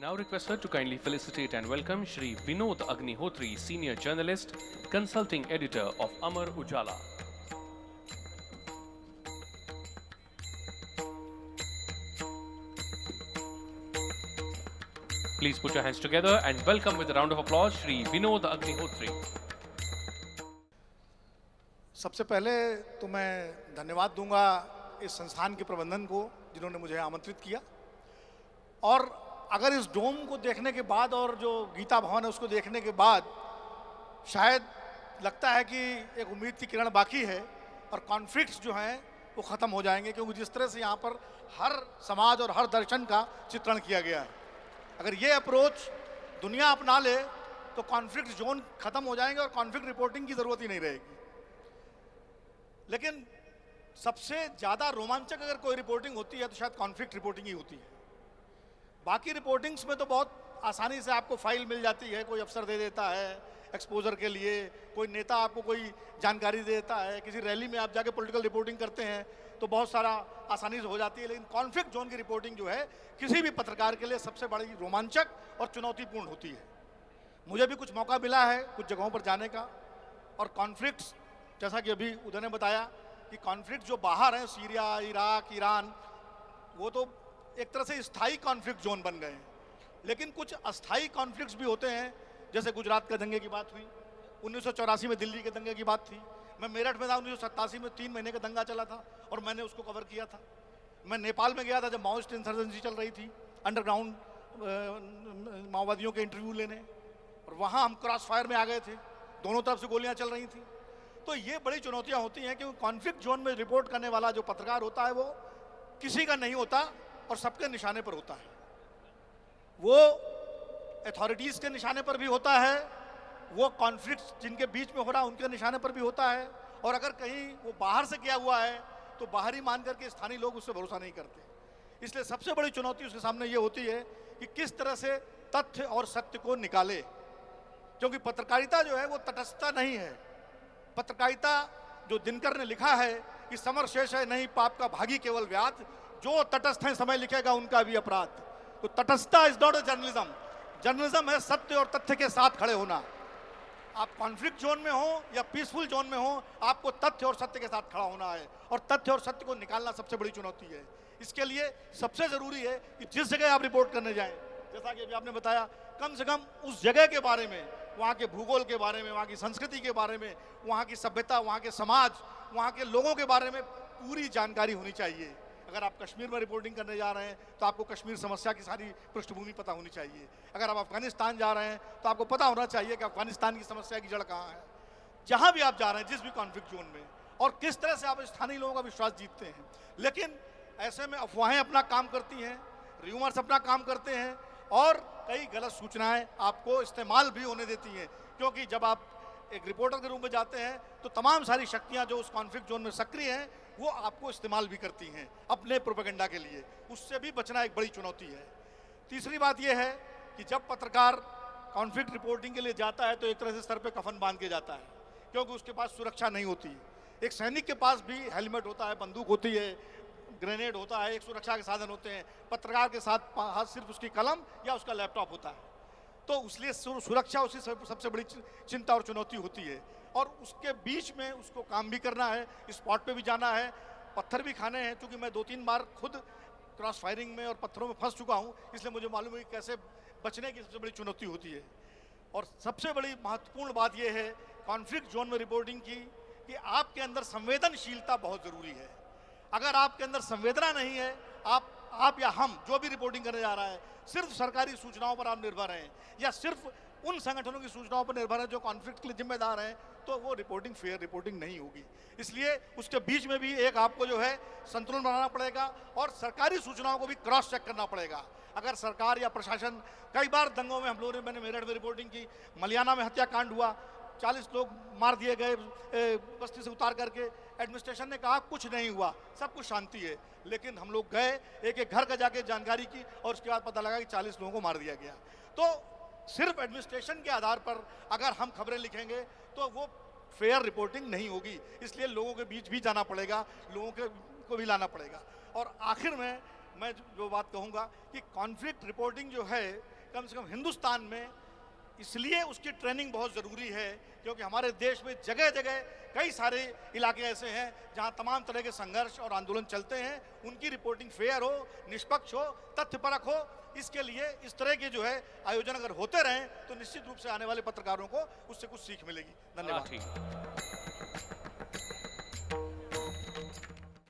now request her to kindly felicitate and welcome Shri Vinod Agnihotri, Senior Journalist, Consulting Editor of Amar Ujala. Please put your hands together and welcome with a round of applause Shri Vinod Agnihotri. सबसे पहले तो मैं धन्यवाद दूंगा इस संस्थान के प्रबंधन को जिन्होंने मुझे आमंत्रित किया, और अगर इस डोम को देखने के बाद और जो गीता भवन है उसको देखने के बाद शायद लगता है कि एक उम्मीद की किरण बाकी है और कॉन्फ्लिक्ट्स जो हैं वो ख़त्म हो जाएंगे, क्योंकि जिस तरह से यहाँ पर हर समाज और हर दर्शन का चित्रण किया गया है, अगर ये अप्रोच दुनिया अपना ले तो कॉन्फ्लिक्ट जोन ख़त्म हो जाएंगे और कॉन्फ्लिक्ट रिपोर्टिंग की ज़रूरत ही नहीं रहेगी। लेकिन सबसे ज़्यादा रोमांचक अगर कोई रिपोर्टिंग होती है तो शायद कॉन्फ्लिक्ट रिपोर्टिंग ही होती है। बाकी रिपोर्टिंग्स में तो बहुत आसानी से आपको फाइल मिल जाती है, कोई अफसर दे देता है एक्सपोजर के लिए, कोई नेता आपको कोई जानकारी दे देता है, किसी रैली में आप जाके पॉलिटिकल रिपोर्टिंग करते हैं तो बहुत सारा आसानी से हो जाती है। लेकिन कॉन्फ्लिक्ट जोन की रिपोर्टिंग जो है किसी भी पत्रकार के लिए सबसे बड़ी रोमांचक और चुनौतीपूर्ण होती है। मुझे भी कुछ मौका मिला है कुछ जगहों पर जाने का, और कॉन्फ्लिक्ट्स जैसा कि अभी उदय ने बताया कि कॉन्फ्लिक्ट जो बाहर हैं, सीरिया, इराक, ईरान, वो तो एक तरह से स्थायी कॉन्फ्लिक्ट जोन बन गए हैं, लेकिन कुछ अस्थायी कॉन्फ्लिक्ट्स भी होते हैं। जैसे गुजरात के दंगे की बात हुई, 1984 में दिल्ली के दंगे की बात थी, मैं मेरठ में था, 1987 में 3 महीने का दंगा चला था और मैंने उसको कवर किया था। मैं नेपाल में गया था जब माओइस्ट इंसर्जेंसी चल रही थी, अंडरग्राउंड माओवादियों के इंटरव्यू लेने, और वहाँ हम क्रॉस फायर में आ गए थे, दोनों तरफ से गोलियाँ चल रही थी। तो ये बड़ी चुनौतियाँ होती हैं, क्योंकि कॉन्फ्लिक्ट जोन में रिपोर्ट करने वाला जो पत्रकार होता है वो किसी का नहीं होता और सबके निशाने पर होता है। वो अथॉरिटीज़ के निशाने पर भी होता है, वो कॉन्फ्लिक्ट जिनके बीच में हो रहा है उनके निशाने पर भी होता है, और अगर कहीं वो बाहर से किया हुआ है तो बाहरी मान करके स्थानीय लोग उससे भरोसा नहीं करते। इसलिए सबसे बड़ी चुनौती उसके सामने ये होती है कि किस तरह से तथ्य और सत्य को निकाले, क्योंकि पत्रकारिता जो है वो तटस्थता नहीं है। पत्रकारिता जो दिनकर ने लिखा है कि समर शेष है नहीं पाप का भागी केवल व्याध, जो तटस्थ है समय लिखेगा उनका भी अपराध। तो तटस्थता is not a journalism, journalism है सत्य और तथ्य के साथ खड़े होना। आप कॉन्फ्लिक्ट जोन में हो या पीसफुल जोन में हो, आपको तथ्य और सत्य के साथ खड़ा होना है, और तथ्य और सत्य को निकालना सबसे बड़ी चुनौती है। इसके लिए सबसे जरूरी है कि जिस जगह आप रिपोर्ट करने जाएं, जैसा कि अभी आपने बताया, कम से कम उस जगह के बारे में, वहाँ के भूगोल के बारे में, वहाँ की संस्कृति के बारे में, वहाँ की सभ्यता, वहाँ के समाज, वहाँ के लोगों के बारे में पूरी जानकारी होनी चाहिए। अगर आप कश्मीर में रिपोर्टिंग करने जा रहे हैं तो आपको कश्मीर समस्या की सारी पृष्ठभूमि पता होनी चाहिए। अगर आप अफगानिस्तान जा रहे हैं तो आपको पता होना चाहिए कि अफगानिस्तान की समस्या की जड़ कहाँ है। जहाँ भी आप जा रहे हैं, जिस भी कॉन्फ्लिक्ट जोन में, और किस तरह से आप स्थानीय लोगों का विश्वास जीतते हैं। लेकिन ऐसे में अफवाहें अपना काम करती हैं, र्यूमर्स अपना काम करते हैं, और कई गलत सूचनाएं आपको इस्तेमाल भी होने देती हैं, क्योंकि जब आप एक रिपोर्टर के रूप में जाते हैं तो तमाम सारी शक्तियां जो उस कॉन्फ्लिक्ट जोन में सक्रिय हैं वो आपको इस्तेमाल भी करती हैं अपने प्रोपेगेंडा के लिए। उससे भी बचना एक बड़ी चुनौती है। तीसरी बात यह है कि जब पत्रकार कॉन्फ्लिक्ट रिपोर्टिंग के लिए जाता है तो एक तरह से सर पे कफन बांध के जाता है, क्योंकि उसके पास सुरक्षा नहीं होती। एक सैनिक के पास भी हेलमेट होता है, बंदूक होती है, ग्रेनेड होता है, एक सुरक्षा के साधन होते हैं। पत्रकार के साथ सिर्फ उसकी कलम या उसका लैपटॉप होता है, तो इसलिए सुरक्षा उसकी सबसे बड़ी चिंता और चुनौती होती है। और उसके बीच में उसको काम भी करना है, स्पॉट पे भी जाना है, पत्थर भी खाने हैं। क्योंकि मैं 2-3 बार खुद क्रॉस फायरिंग में और पत्थरों में फंस चुका हूँ, इसलिए मुझे मालूम है कि कैसे बचने की सबसे बड़ी चुनौती होती है। और सबसे बड़ी महत्वपूर्ण बात यह है कॉन्फ्लिक्ट जोन में रिपोर्टिंग की कि आपके अंदर संवेदनशीलता बहुत ज़रूरी है। अगर आपके अंदर संवेदना नहीं है, आप या हम जो भी रिपोर्टिंग करने जा रहा है सिर्फ सरकारी सूचनाओं पर आप निर्भर हैं, या सिर्फ उन संगठनों की सूचनाओं पर निर्भर है जो कॉन्फ्लिक्ट के लिए जिम्मेदार हैं, तो वो रिपोर्टिंग फेयर रिपोर्टिंग नहीं होगी। इसलिए उसके बीच में भी एक आपको जो है संतुलन बनाना पड़ेगा, और सरकारी सूचनाओं को भी क्रॉस चेक करना पड़ेगा। अगर सरकार या प्रशासन, कई बार दंगों में हम लोगों ने, मैंने मेरठ में रिपोर्टिंग की, मलियाना में हत्याकांड हुआ, 40 लोग मार दिए गए बस्ती से उतार करके, एडमिनिस्ट्रेशन ने कहा कुछ नहीं हुआ, सब कुछ शांति है। लेकिन हम लोग गए, एक एक घर का जाके जानकारी की, और उसके बाद पता लगा कि 40 लोगों को मार दिया गया। तो सिर्फ एडमिनिस्ट्रेशन के आधार पर अगर हम खबरें लिखेंगे तो वो फेयर रिपोर्टिंग नहीं होगी। इसलिए लोगों के बीच भी जाना पड़ेगा, लोगों को भी लाना पड़ेगा। और आखिर में मैं जो बात कहूँगा कि कॉन्फ्लिक्ट रिपोर्टिंग जो है कम से कम हिंदुस्तान में इसलिए उसकी ट्रेनिंग बहुत ज़रूरी है क्योंकि हमारे देश में जगह जगह कई सारे इलाके ऐसे हैं जहां तमाम तरह के संघर्ष और आंदोलन चलते हैं। उनकी रिपोर्टिंग फेयर हो, निष्पक्ष हो, तथ्यपरक हो। इसके लिए इस तरह के जो है आयोजन अगर होते रहें तो निश्चित रूप से आने वाले पत्रकारों को उससे कुछ सीख मिलेगी। धन्यवाद। ठीक।